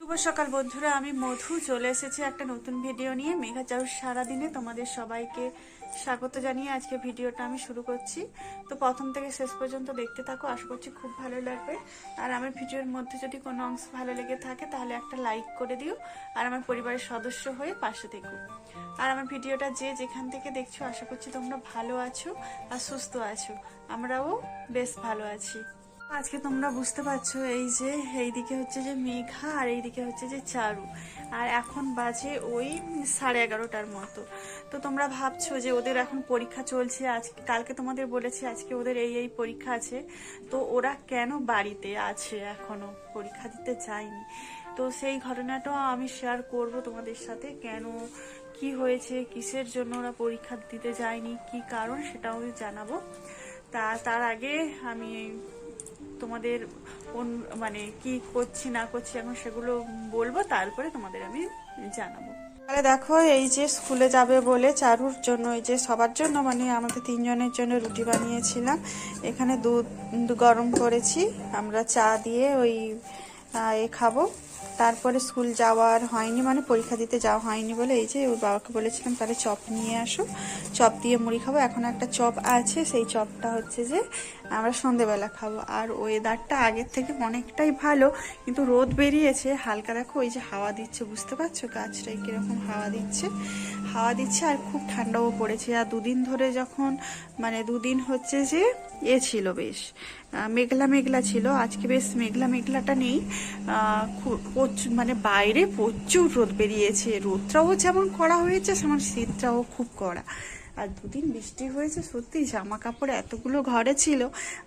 শুভ সকাল বন্ধুরা, আমি মধু চলে এসেছি একটা নতুন ভিডিও নিয়ে। মেঘা চাউর সারাদিনে তোমাদের সবাইকে স্বাগত জানিয়ে আজকে ভিডিওটা আমি শুরু করছি। তো প্রথম থেকে শেষ পর্যন্ত দেখতে থাকো, আশা করছি খুব ভালো লাগবে। আর আমার ভিডিওর মধ্যে যদি কোনো অংশ ভালো লেগে থাকে তাহলে একটা লাইক করে দিও, আর আমার পরিবারের সদস্য হয়ে পাশে থেকো। আর আমার ভিডিওটা যে যেখান থেকে দেখছো, আশা করছি তোমরা ভালো আছো আর সুস্থ আছো। আমরাও বেশ ভালো আছি। আজকে তোমরা বুঝতে পারছো, এই যে এইদিকে হচ্ছে যে মেঘা আর এইদিকে হচ্ছে যে চারু, আর এখন বাজে ওই 11:30টার মতো। তো তোমরা ভাবছো যে ওদের এখন পরীক্ষা চলছে, আজকে কালকে তোমাদের বলেছি আজকে ওদের এই পরীক্ষা আছে, তো ওরা কেন বাড়িতে আছে এখনো পরীক্ষা দিতে যায়নি। তো সেই ঘটনাটাও আমি শেয়ার করব তোমাদের সাথে, কেন কি হয়েছে, কিসের জন্য ওরা পরীক্ষা দিতে যায়নি, কি কারণ সেটাও আমি জানাবো। তার আগে আমি তোমাদের মানে কি করছি না করছি এখন সেগুলো বলবো, তারপরে তোমাদের আমি জানাবো। তাহলে দেখো, এই যে স্কুলে যাবে বলে চারুর জন্য, এই যে সবার জন্য মানে আমাদের 3 জনের জন্য রুটি বানিয়েছিলাম। এখানে দুধ গরম করেছি, আমরা চা দিয়ে ওই খাবো। তারপরে স্কুল যাওয়ার হয়নি, মানে পরীক্ষা দিতে যাওয়া হয়নি বলে এই যে ওর বাবাকে বলেছিলাম তাহলে চপ নিয়ে আসো, চপ দিয়ে মুড়ি খাবো। এখন একটা চপ আছে, সেই চপটা হচ্ছে যে আমরা সন্ধেবেলা খাবো। আর ওয়েদারটা আগের থেকে অনেকটাই ভালো, কিন্তু রোদ বেরিয়েছে হালকা। দেখো ওই যে হাওয়া দিচ্ছে, বুঝতে পারছো গাছটায় কিরকম হাওয়া দিচ্ছে আর খুব ঠান্ডাও পড়েছে। আর দুদিন ধরে যখন মানে দুদিন হচ্ছে যে ছিল বেশ মেঘলা মেঘলা ছিল, আজকে বেশ মেঘলা মেঘলাটা নেই। মানে বাইরে প্রচুর রোদ বেরিয়েছে, রোদটাও যেমন কড়া হয়েছে সেমন শীতটাও খুব কড়া। আর দুদিন বৃষ্টি হয়েছে, সত্যি জামা কাপড় এতগুলো ঘরে ছিল,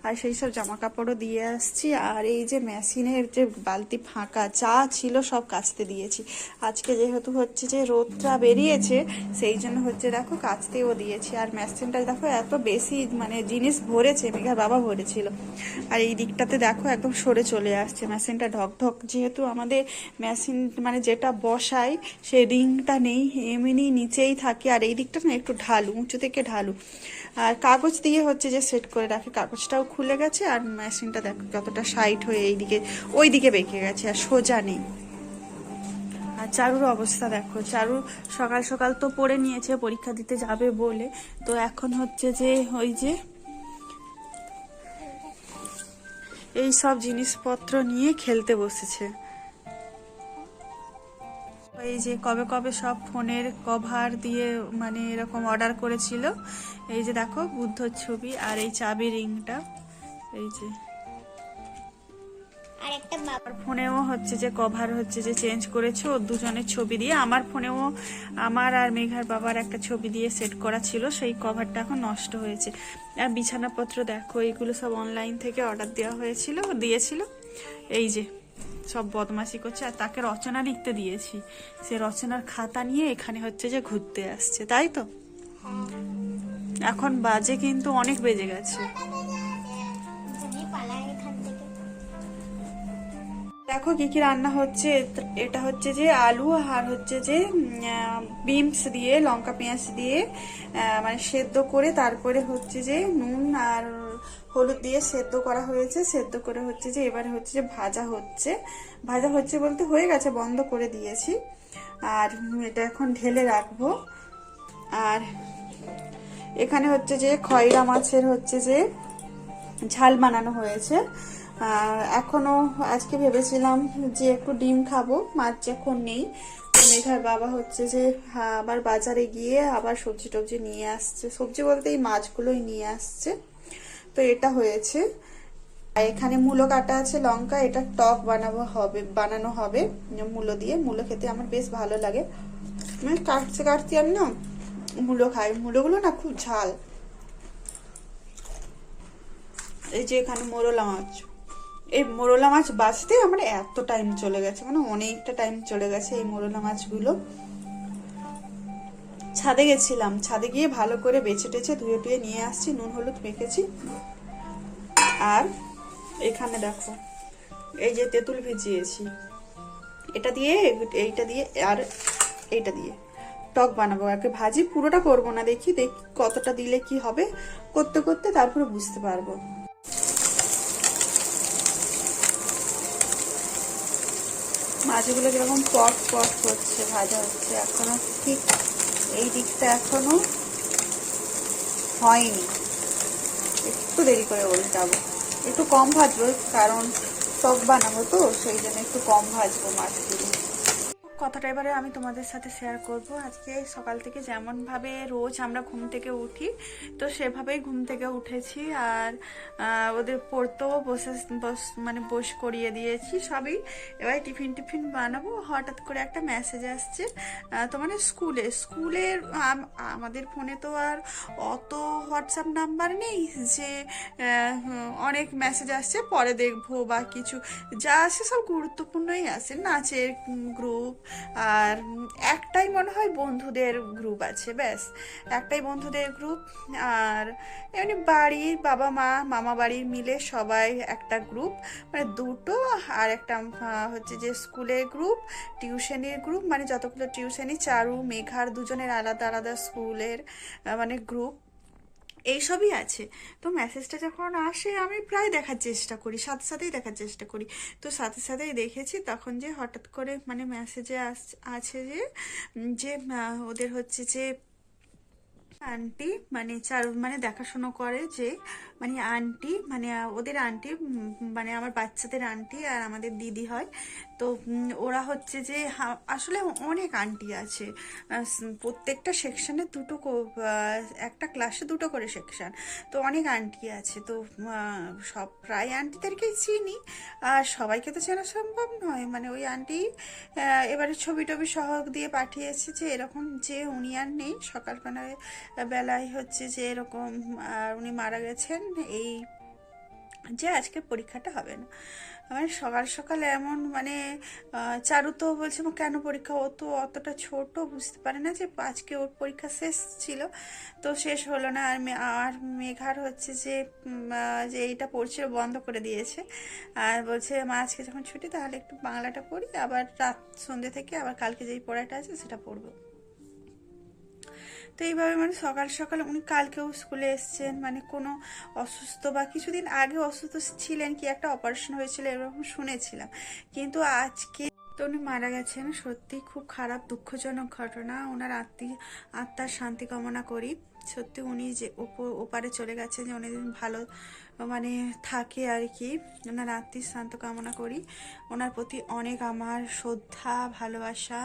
আর সেই সব জামা কাপড়ও দিয়ে আসছি। আর এই যে মেশিনের যে বালতি ফাঁকা চা ছিল সব কাচতে দিয়েছি। আজকে যেহেতু হচ্ছে যে রোদটা বেরিয়েছে, সেই জন্য হচ্ছে দেখো কাচতেও দিয়েছি। আর মেশিনটা দেখো এত বেশি মানে জিনিস ভরেছে, মেঘার বাবা ভরেছিল। আর এই দিকটাতে দেখো একদম সরে চলে আসছে মেশিনটা, ঢকঢক। যেহেতু আমাদের মেশিন মানে যেটা বসাই সেই রিংটা নেই, এমনি নিচেই থাকে। আর এই দিকটা না একটু ঢালু, উঁচু থেকে ঢালু। আর কাগজ দিয়ে হচ্ছে যে সেট করে রাখে, কাগজটাও খুলে গেছে। আর মেশিনটা দেখো কতটা সাইড হয়ে এইদিকে ওই দিকে বেঁকে গেছে, আর সোজা নেই। আর চারুর অবস্থা দেখো, চারু সকাল সকাল তো পড়ে নিয়েছে পরীক্ষা দিতে যাবে বলে, তো এখন হচ্ছে যে ওই যে এই সব জিনিসপত্র নিয়ে খেলতে বসেছে। এই যে কবে কবে সব ফোনের কভার দিয়ে মানে এরকম অর্ডার করেছিল। এই যে দেখো বুদ্ধর ছবি, আর এই চাবি রিংটা, এই যে আর ফোনেও হচ্ছে যে কভার হচ্ছে যে চেঞ্জ করেছে ওর দুজনের ছবি দিয়ে। আমার ফোনেও আমার আর মেঘার বাবার একটা ছবি দিয়ে সেট করা ছিল, সেই কভারটা এখন নষ্ট হয়েছে। আর বিছানাপত্র দেখো, এইগুলো সব অনলাইন থেকে অর্ডার দেওয়া দিয়েছিল। এই যে সব বদমাশি করছে। আর তাকে রচনা লিখতে দিয়েছি, সে রচনার খাতা নিয়ে এখানে হচ্ছে যে ঘুরতে আসছে, তাই তো। এখন বাজে কিন্তু অনেক বেজে গেছে। দেখো কি কি রান্না হচ্ছে। এটা হচ্ছে যে আলু আর হচ্ছে যে বিনস দিয়ে লঙ্কা পেঁয়াজ দিয়ে মানে সেদ্ধ করে, তারপরে হচ্ছে যে নুন আর হলুদ দিয়ে সেদ্ধ করা হয়েছে। সেদ্ধ করে হচ্ছে যে এবারে হচ্ছে যে ভাজা হচ্ছে বলতে হয়ে গেছে, বন্ধ করে দিয়েছি। আর এটা এখন ঢেলে রাখবো। আর এখানে হচ্ছে যে খয়রা মাছের হচ্ছে যে ঝাল বানানো হয়েছে। এখনো আজকে ভেবেছিলাম যে একটু ডিম খাবো, মাছ যখন নেই। মেঘার বাবা হচ্ছে যে আবার বাজারে গিয়ে আবার সবজি টবজি নিয়ে আসছে, সবজি বলতে এই মাছগুলোই নিয়ে আসছে। তো এটা হয়েছে। আর এখানে মূলো কাটা আছে, লঙ্কা, এটা টক বানানো হবে মূলো দিয়ে। মূলো খেতে আমার বেশ ভালো লাগে, মানে কাটতে আমি না মূলো খাই, মূলোগুলো না খুব ঝাল। এই যে এখানে মোরলা মাছ, এই মোরলা মাছ বাছতে আমার এত টাইম চলে গেছে, মানে অনেকটা টাইম চলে গেছে এই মোরলা মাছগুলো। ছাদে গেছিলাম, ছাদে গিয়ে ভালো করে বেছে টেছে ধুয়ে টুয়ে নিয়ে আসছি, নুন হলুদ মেখেছি। আর এখানে দেখো এই যে তেঁতুল ভিজিয়েছি, এইটা দিয়ে আর এইটা দিয়ে টক বানাবো। আগে ভাজি, পুরোটা করবো না, দেখি কতটা দিলে কি হবে, করতে করতে তারপরে বুঝতে পারবো। মাছগুলো কিরকম পট পট করছে, ভাজা হচ্ছে, এখনো ঠিক এই দিকটা এখনো হয়নি, একটু দেরি করে উল্টাবো, একটু কম ভাজবো কারণ টক বানাবো তো, সেই জন্য একটু কম ভাজবো মাছগুলো। কথাটা এবারে আমি তোমাদের সাথে শেয়ার করব। আজকে সকাল থেকে যেমন ভাবে রোজ আমরা ঘুম থেকে উঠি, তো সেভাবেই ঘুম থেকে উঠেছি, আর ওদের পড়তেও মানে বস করিয়ে দিয়েছি সবই। এবার টিফিন টিফিন বানাবো, হঠাৎ করে একটা মেসেজ আসছে, তো মানে স্কুলের আমাদের ফোনে তো আর অত হোয়াটসঅ্যাপ নাম্বার নেই যে অনেক মেসেজ আসছে পরে দেখবো বা কিছু, যা আসে সব গুরুত্বপূর্ণই আসে, নাচের গ্রুপ, আর একটাই মনে হয় বন্ধুদের গ্রুপ আছে, ব্যাস একটাই বন্ধুদের গ্রুপ। আর এমনি বাড়ির বাবা মা মামা বাড়ির মিলে সবাই একটা গ্রুপ, মানে দুটো, আর একটা হচ্ছে যে স্কুলের গ্রুপ, টিউশনের গ্রুপ, মানে যতগুলো টিউশনি, চারু মেঘার দুজনের আলাদা আলাদা স্কুলের মানে গ্রুপ, এইসবই আছে। তো মেসেজটা যখন আসে আমি প্রায় দেখার চেষ্টা করি, সাথে সাথেই দেখার চেষ্টা করি, তো সাথে সাথেই দেখেছি তখন যে হঠাৎ করে মানে মেসেজে আছে যে ওদের হচ্ছে যে আন্টি, মানে মানে দেখাশোনা করে যে, মানে আন্টি, মানে ওদের আন্টি, মানে আমার বাচ্চাদের আন্টি আর আমাদের দিদি হয়। তো ওরা হচ্ছে যে আসলে অনেক আন্টি আছে, প্রত্যেকটা সেকশনে দুটো একটা ক্লাসে দুটো করে সেকশন, তো অনেক আন্টি আছে। তো সব প্রায় আন্টিদেরকেই চিনি, আর সবাইকে তো চেনা সম্ভব নয়, মানে ওই আন্টি এবারে ছবি টবি সহ দিয়ে পাঠিয়েছে যে এরকম যে উনি আর নেই, সকালবেলায় বেলায় হচ্ছে যে এরকম উনি মারা গেছেন, এই যে আজকে পরীক্ষাটা হবে না। মানে সকাল সকাল এমন মানে চারু তো বলছে মা কেন পরীক্ষা, ও তো অতটা ছোট, বুঝতে পারে না যে আজকে ওর পরীক্ষা শেষ ছিল, তো শেষ হলো না। আর মেঘার হচ্ছে যে যে এইটা পড়ছিল বন্ধ করে দিয়েছে, আর বলছে মা আজকে যখন ছুটি তাহলে একটু বাংলাটা পড়ি, আবার রাত সন্ধ্যে থেকে আবার কালকে যেই পড়াটা আছে সেটা পড়বো। তো এইভাবে মানে সকাল সকাল উনি কালকেও স্কুলে এসছেন, মানে কোনো অসুস্থ বা কিছুদিন আগে অসুস্থ ছিলেন, কি একটা অপারেশন হয়েছিল এরকম শুনেছিলাম, কিন্তু আজকে তো উনি মারা গেছেন। সত্যি খুব খারাপ দুঃখজনক ঘটনা, ওনার আত্মার শান্তি কামনা করি। সত্যি উনি যে ওপারে চলে গেছে, যে উনি ভালো মানে থাকে আর কি, ওনার আত্মিক শান্ত কামনা করি। ওনার প্রতি অনেক আমার শ্রদ্ধা, ভালোবাসা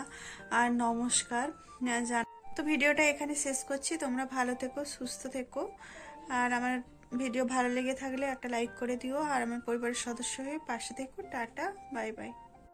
আর নমস্কার। তো ভিডিওটা এখানে শেষ করছি, তোমরা ভালো থেকো, সুস্থ থেকো, আর আমার ভিডিও ভালো লেগে থাকলে একটা লাইক করে দিও, আর আমার পরিবারের সদস্য হয়ে পাশে থেকো। Tata, bye bye.